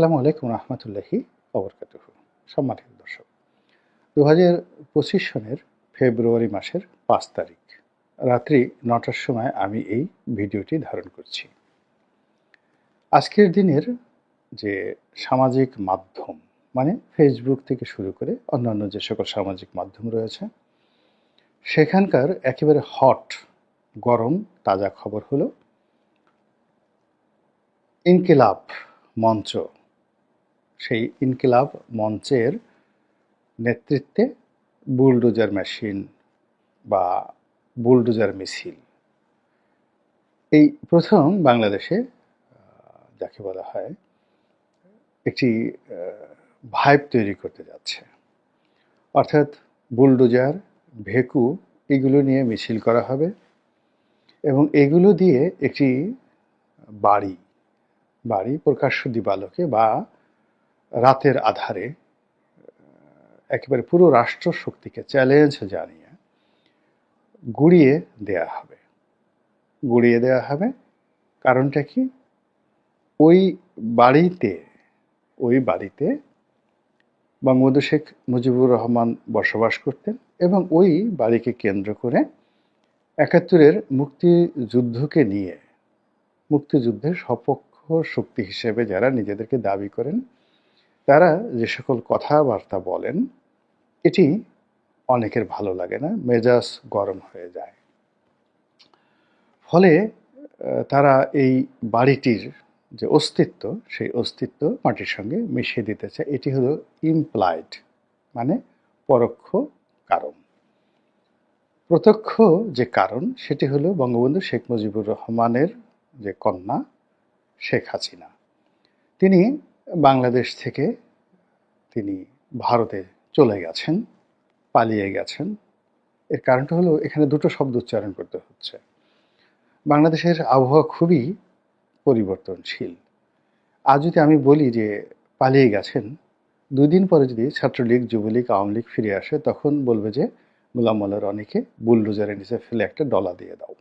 আসসালামু আলাইকুম রহমতুল্লাহি ওবরকাতুহু। সম্মানিত দর্শক, 2025 সনের ফেব্রুয়ারি মাসের 5 তারিখ রাত্রি 9টার সময় আমি এই ভিডিওটি ধারণ করছি। আজকের দিনের যে সামাজিক মাধ্যম মানে ফেসবুক থেকে শুরু করে অন্যান্য যে সকল সামাজিক মাধ্যম রয়েছে সেখানকার একেবারে হট গরম তাজা খবর হলো ইনকিলাব মঞ্চ, সেই ইনকিলাব মঞ্চের নেতৃত্বে বুলডোজার মেশিন বা বুলডোজার মিছিল এই প্রথম বাংলাদেশে যাকে বলা হয় একটি ভাইব তৈরি করতে যাচ্ছে। অর্থাৎ বুলডোজার, ভেকু এগুলো নিয়ে মিছিল করা হবে এবং এগুলো দিয়ে একটি বাড়ি প্রকাশ্য দিবালোকে বা রাতের আধারে একেবারে পুরো রাষ্ট্র শক্তিকে চ্যালেঞ্জ জানিয়ে গুড়িয়ে দেয়া হবে। কারণটা কি? ওই বাড়িতে বঙ্গবন্ধু শেখ মুজিবুর রহমান বসবাস করতেন এবং ওই বাড়িকে কেন্দ্র করে ৭১-এর মুক্তিযুদ্ধের সপক্ষ শক্তি হিসেবে যারা নিজেদেরকে দাবি করেন তারা যে সকল কথাবার্তা বলেন এটি অনেকের ভালো লাগে না, মেজাজ গরম হয়ে যায়। ফলে তারা এই বাড়িটির যে অস্তিত্ব সেই অস্তিত্ব মাটির সঙ্গে মিশিয়ে দিতে চায়। এটি হলো ইমপ্লাইড মানে পরোক্ষ কারণ। প্রত্যক্ষ যে কারণ সেটি হলো বঙ্গবন্ধু শেখ মুজিবুর রহমানের যে কন্যা শেখ হাসিনা, তিনি বাংলাদেশ থেকে তিনি ভারতে চলে গেছেন, পালিয়ে গেছেন। এর কারণটা হলো এখানে দুটো শব্দ উচ্চারণ করতে হচ্ছে। বাংলাদেশের আবহাওয়া খুবই পরিবর্তনশীল। আজ যদি আমি বলি যে পালিয়ে গেছেন, 2 দিন পরে যদি ছাত্রলীগ, যুবলীগ, আওয়ামী লীগ ফিরে আসে তখন বলবে যে গোলাম মোল্লা রনিকে বুলডোজারের নিচে ফেলে একটা ডলা দিয়ে দাও।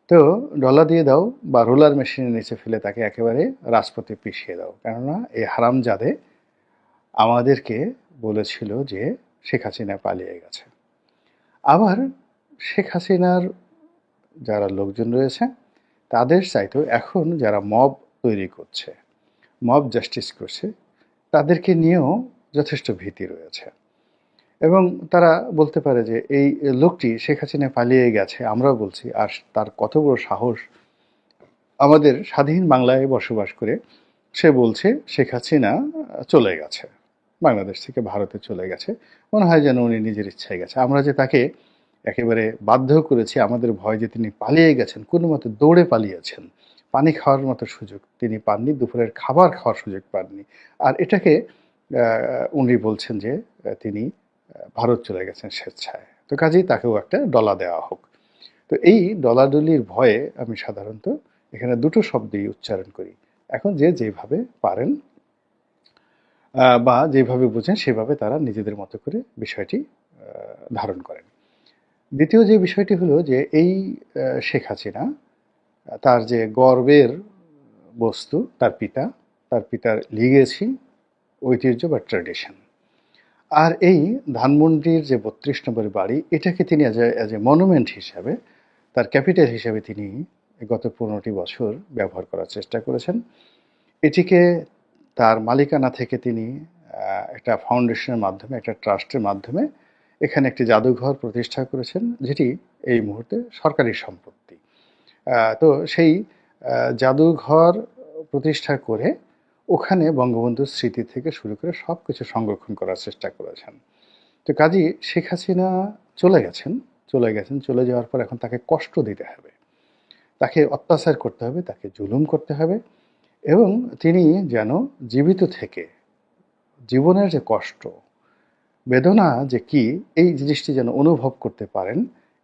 তো ডলা দিয়ে দাও বা রোলার মেশিনের নিচে ফেলে তাকে একেবারে রাজপথে পিষিয়ে দাও। কেননা এই হারামজাদে আমাদেরকে বলেছিল যে শেখ হাসিনা পালিয়ে গেছে। আবার শেখ হাসিনার যারা লোকজন রয়েছে তাদের চাইতেও এখন যারা মব তৈরি করছে, মব জাস্টিস করছে, তাদেরকে নিয়েও যথেষ্ট ভীতি রয়েছে এবং তারা বলতে পারে যে এই লোকটি শেখ হাসিনা পালিয়ে গেছে, আমরাও বলছি, আর তার কত বড় সাহস আমাদের স্বাধীন বাংলায় বসবাস করে সে বলছে শেখ হাসিনা চলে গেছে, বাংলাদেশ থেকে ভারতে চলে গেছে। মনে হয় যেন উনি নিজের ইচ্ছায় গেছে। আমরা যে তাকে একেবারে বাধ্য করেছি, আমাদের ভয় যে তিনি পালিয়ে গেছেন, কোনো মতে দৌড়ে পালিয়েছেন, পানি খাওয়ার মতো সুযোগ তিনি পাননি, দুপুরের খাবার খাওয়ার সুযোগ পাননি। আর এটাকে উনি বলছেন যে তিনি ভারত চলে গেছেন স্বেচ্ছায়। তো কাজেই তাকেও একটা ডলা দেওয়া হোক। তো এই ডলাডলির ভয়ে আমি সাধারণত এখানে দুটো শব্দই উচ্চারণ করি। এখন যে যেভাবে পারেন বা যেভাবে বুঝেন সেভাবে তারা নিজেদের মতো করে বিষয়টি ধারণ করেন। দ্বিতীয় যে বিষয়টি হলো যে এই শেখ হাসিনা তার যে গর্বের বস্তু তার পিতার লিগেসি, ঐতিহ্য বা ট্র্যাডিশন, আর এই ধানমন্ডির যে 32 নম্বরের বাড়ি এটাকে তিনি অ্যাজ এ মনুমেন্ট হিসাবে, তার ক্যাপিটাল হিসাবে তিনি গত 15টি বছর ব্যবহার করার চেষ্টা করেছেন। এটিকে তার মালিকানা থেকে তিনি একটা ফাউন্ডেশনের মাধ্যমে, একটা ট্রাস্টের মাধ্যমে এখানে একটি জাদুঘর প্রতিষ্ঠা করেছেন, যেটি এই মুহূর্তে সরকারি সম্পত্তি। তো সেই জাদুঘর প্রতিষ্ঠা করে ওখানে বঙ্গবন্ধুর স্মৃতি থেকে শুরু করে সব কিছু সংরক্ষণ করার চেষ্টা করেছেন। তো কাজী শেখ হাসিনা চলে গেছেন, চলে যাওয়ার পর এখন তাকে কষ্ট দিতে হবে, তাকে অত্যাচার করতে হবে, তাকে জুলুম করতে হবে এবং তিনি যেন জীবিত থেকে জীবনের যে কষ্ট, বেদনা যে কি, এই জিনিসটি যেন অনুভব করতে পারেন।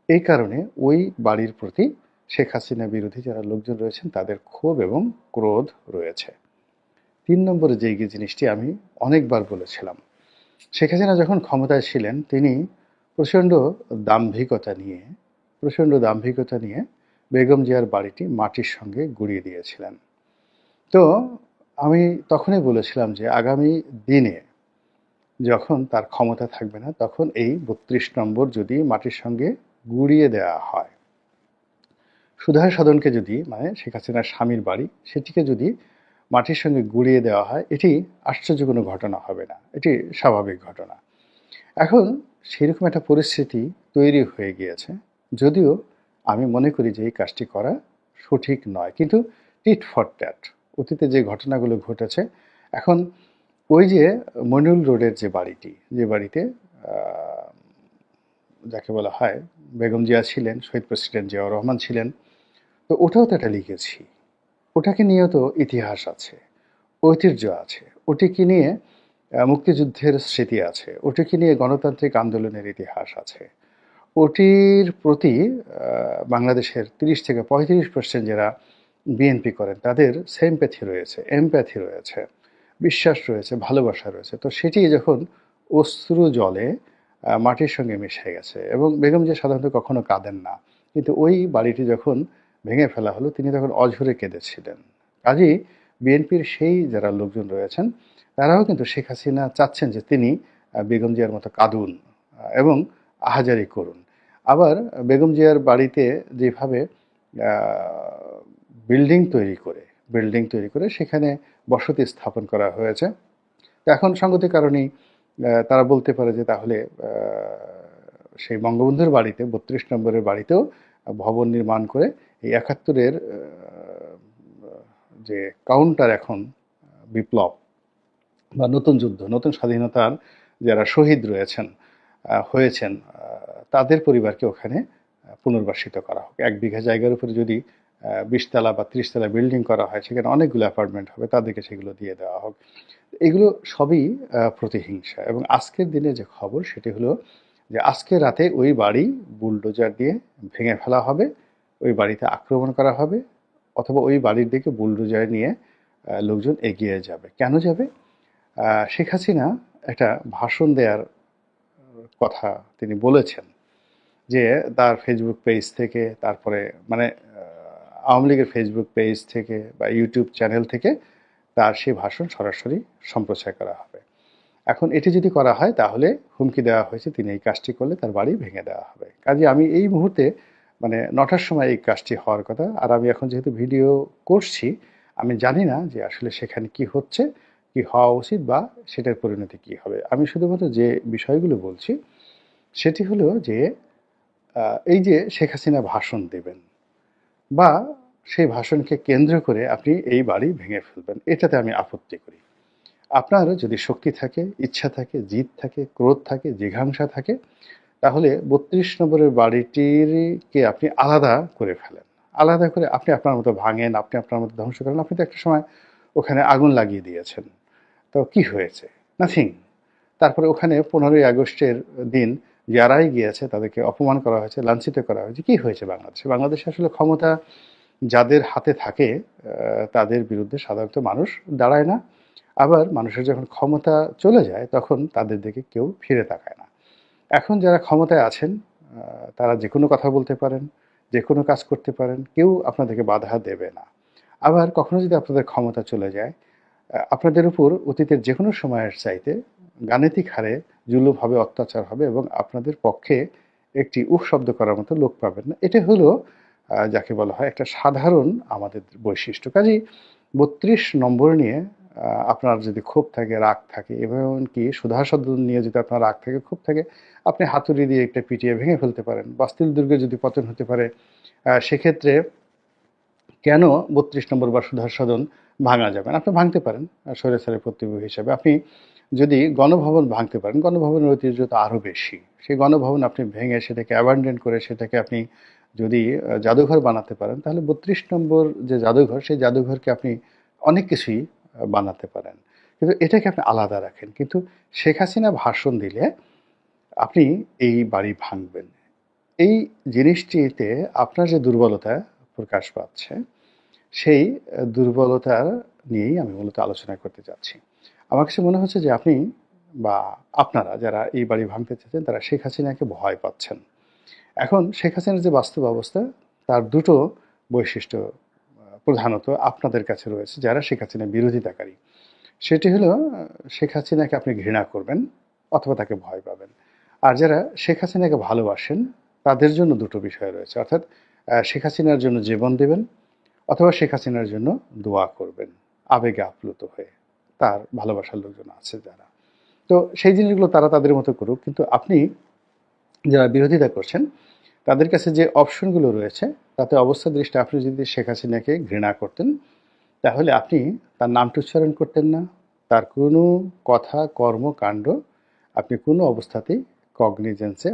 এই কারণে ওই বাড়ির প্রতি শেখ হাসিনা বিরোধী যারা লোকজন রয়েছেন তাদের ক্ষোভ এবং ক্রোধ রয়েছে। 3 নম্বরে যে জিনিসটি আমি অনেকবার বলেছিলাম, শেখ হাসিনা যখন ক্ষমতায় ছিলেন তিনি প্রচণ্ড দাম্ভিকতা নিয়ে বেগম জিয়ার বাড়িটি মাটির সঙ্গে গুঁড়িয়ে দিয়েছিলেন। তো আমি তখনই বলেছিলাম যে আগামী দিনে যখন তার ক্ষমতা থাকবে না, তখন এই ৩২ নম্বর যদি মাটির সঙ্গে গুঁড়িয়ে দেওয়া হয়, সুধার সদনকে যদি, মানে শেখ হাসিনার স্বামীর বাড়ি, সেটিকে যদি মাটির সঙ্গে গুঁড়িয়ে দেওয়া হয়, এটি আশ্চর্য কোনো ঘটনা হবে না, এটি স্বাভাবিক ঘটনা। এখন সেরকম একটা পরিস্থিতি তৈরি হয়ে গিয়েছে, যদিও আমি মনে করি যে এই কাজটি করা সঠিক নয়, কিন্তু টিট ফর ট্যাট অতীতে যে ঘটনাগুলো ঘটেছে, এখন ওই যে মইনুল রোডের যে বাড়িটি, যে বাড়িতে যাকে বলা হয় বেগম জিয়া ছিলেন, শহীদ প্রেসিডেন্ট জিয়াউর রহমান ছিলেন, তো ওটাও তো একটা লিখেছি। ওটাকে নিয়েও তো ইতিহাস আছে, ঐতিহ্য আছে, ওটিকে নিয়ে মুক্তিযুদ্ধের স্মৃতি আছে, ওটিকে নিয়ে গণতান্ত্রিক আন্দোলনের ইতিহাস আছে। ওটির প্রতি বাংলাদেশের ৩০-৩৫% যারা বিএনপি করেন তাদের সিম্প্যাথি রয়েছে, এমপ্যাথি রয়েছে, বিশ্বাস রয়েছে, ভালোবাসা রয়েছে। তো সেটি যখন অশ্রু জলে মাটির সঙ্গে মিশে গেছে, এবং বেগম যে সাধারণত কখনো কাঁদেন না, কিন্তু ওই বাড়িটি যখন ভেঙে ফেলা হলো তিনি তখন অঝরে কেঁদেছিলেন। কাজেই বিএনপির সেই যারা লোকজন রয়েছেন তারাও কিন্তু শেখ হাসিনা চাচ্ছেন যে তিনি বেগম জিয়ার মতো কাঁদুন এবং আহাজারি করুন। আবার বেগম জিয়ার বাড়িতে যেভাবে বিল্ডিং তৈরি করে সেখানে বসতি স্থাপন করা হয়েছে, তো এখন সঙ্গতি কারণেই তারা বলতে পারে যে তাহলে সেই বঙ্গবন্ধুর বাড়িতে ৩২ নম্বরের বাড়িতেও ভবন নির্মাণ করে এই ৭১-এর যে কাউন্টার, এখন বিপ্লব বা নতুন যুদ্ধ, নতুন স্বাধীনতার যারা শহীদ হয়েছেন তাদের পরিবারকে ওখানে পুনর্বাসিত করা হোক। ১ বিঘা জায়গার উপরে যদি ২০ তলা বা ৩০ তলা বিল্ডিং করা হয়, সেখানে অনেকগুলো অ্যাপার্টমেন্ট হবে, তাদেরকে সেগুলো দিয়ে দেওয়া হোক। এগুলো সবই প্রতিহিংসা। এবং আজকের দিনে যে খবর সেটি হলো যে আজকে রাতে ওই বাড়ি বুলডোজার দিয়ে ভেঙে ফেলা হবে, ওই বাড়িতে আক্রমণ করা হবে, অথবা ওই বাড়ির দিকে বুলডোজার নিয়ে লোকজন এগিয়ে যাবে। কেন যাবে? শেখ হাসিনা একটা ভাষণ দেওয়ার কথা তিনি বলেছেন, যে তার ফেসবুক পেজ থেকে, তারপরে মানে আওয়ামী লীগের ফেসবুক পেজ থেকে বা ইউটিউব চ্যানেল থেকে তার সেই ভাষণ সরাসরি সম্প্রচার করা হবে। এখন এটি যদি করা হয় তাহলে হুমকি দেওয়া হয়েছে তিনি এই কাজটি করলে তার বাড়ি ভেঙে দেওয়া হবে। কাজে আমি এই মুহূর্তে, মানে ৯টার সময় এই কাজটি হওয়ার কথা, আর আমি এখন যেহেতু ভিডিও করছি, আমি জানি না যে আসলে সেখানে কি হচ্ছে, কি হওয়া উচিত, বা সেটার পরিণতি কি হবে। আমি শুধুমাত্র যে বিষয়গুলো বলছি সেটি হলো যে এই যে শেখ হাসিনা ভাষণ দেবেন, বা সেই ভাষণকে কেন্দ্র করে আপনি এই বাড়ি ভেঙে ফেলবেন, এটাতে আমি আপত্তি করি। আপনার যদি শক্তি থাকে, ইচ্ছা থাকে, জিদ থাকে, ক্রোধ থাকে, জিঘাংসা থাকে, তাহলে ৩২ নম্বরের বাড়িটিরকে আপনি আলাদা করে ফেলেন। আলাদা করে আপনি আপনার মতো ভাঙেন, আপনি আপনার মতো ধ্বংস করেন। আপনি তো একটা সময় ওখানে আগুন লাগিয়ে দিয়েছেন, তো কি হয়েছে? নাথিং। তারপরে ওখানে ১৫ই আগস্টের দিন যারাই গিয়েছে তাদেরকে অপমান করা হয়েছে, লাঞ্ছিত করা হয়েছে। কি হয়েছে বাংলাদেশে? বাংলাদেশে আসলে ক্ষমতা যাদের হাতে থাকে তাদের বিরুদ্ধে সাধারণত মানুষ দাঁড়ায় না। আবার মানুষের যখন ক্ষমতা চলে যায় তখন তাদের দিকে কেউ ফিরে তাকায় না। এখন যারা ক্ষমতায় আছেন তারা যে কোনো কথা বলতে পারেন, যে কোনো কাজ করতে পারেন, কেউ আপনাদেরকে বাধা দেবে না। আবার কখনো যদি আপনাদের ক্ষমতা চলে যায়, আপনাদের উপর অতীতের যে কোনো সময়ের চাইতে গাণিতিক হারে জুলুমভাবে অত্যাচার হবে, এবং আপনাদের পক্ষে একটি উফ শব্দ করার মতো লোক পাবেন না। এটা হলো যাকে বলা হয় একটা সাধারণ আমাদের বৈশিষ্ট্য। কাজেই ৩২ নম্বর নিয়ে আপনার যদি ক্ষোভ থাকে, রাগ থাকে, এবং এমনকি সুধা সদন নিয়ে যদি আপনার রাগ থাকে, ক্ষোভ থাকে, আপনি হাতুড়ি দিয়ে একটা পিটিয়ে ভেঙে ফেলতে পারেন। বাস্তিল দুর্গে যদি পতন হতে পারে, সেক্ষেত্রে কেন ৩২ নম্বর বা সুধার সদন ভাঙা যাবে না? আপনি ভাঙতে পারেন স্বৈরাচারের প্রতিযোগী হিসাবে। আপনি যদি গণভবন ভাঙতে পারেন, গণভবনের ঐতিহ্য তো আরও বেশি। সেই গণভবন আপনি ভেঙে সেটাকে অ্যাবান্ডন করে সেটাকে আপনি যদি জাদুঘর বানাতে পারেন, তাহলে ৩২ নম্বর যে জাদুঘর, সেই জাদুঘরকে আপনি অনেক কিছুই বানাতে পারেন। কিন্তু এটাকে আপনি আলাদা রাখেন। কিন্তু শেখ হাসিনা ভাষণ দিলে আপনি এই বাড়ি ভাঙবেন। এই জিনিসটিতে আপনার যে দুর্বলতা প্রকাশ পাচ্ছে, সেই দুর্বলতা নিয়েই আমি মূলত আলোচনা করতে চাচ্ছি। আমার কাছে মনে হচ্ছে যে আপনি বা আপনারা যারা এই বাড়ি ভাঙতে চাচ্ছেন তারা শেখ হাসিনাকে ভয় পাচ্ছেন। এখন শেখ হাসিনার যে বাস্তব অবস্থা, তার দুটো বৈশিষ্ট্য প্রধানত আপনাদের কাছে রয়েছে যারা শেখ হাসিনা বিরোধিতাকারী। সেটি হলো শেখ হাসিনাকে আপনি ঘৃণা করবেন অথবা তাকে ভয় পাবেন। আর যারা শেখ হাসিনাকে ভালোবাসেন তাদের জন্য দুটো বিষয় রয়েছে, অর্থাৎ শেখ হাসিনার জন্য জীবন দেবেন অথবা শেখ হাসিনার জন্য দোয়া করবেন আবেগে আপ্লুত হয়ে। তার ভালোবাসার লোকজন আছে যারা, তো সেই জিনিসগুলো তারা তাদের মতো করুক, কিন্তু আপনি যারা বিরোধিতা করছেন তাদের কাছে যে অপশনগুলো রয়েছে তাতে অবস্থা দৃষ্টি আপনি যদি শেখ হাসিনাকে ঘৃণা করতেন তাহলে আপনি তার নামটি উচ্চারণ করতেন না, তার কোনো কথা কর্মকাণ্ড আপনি কোনো অবস্থাতেই কগনিজেন্সে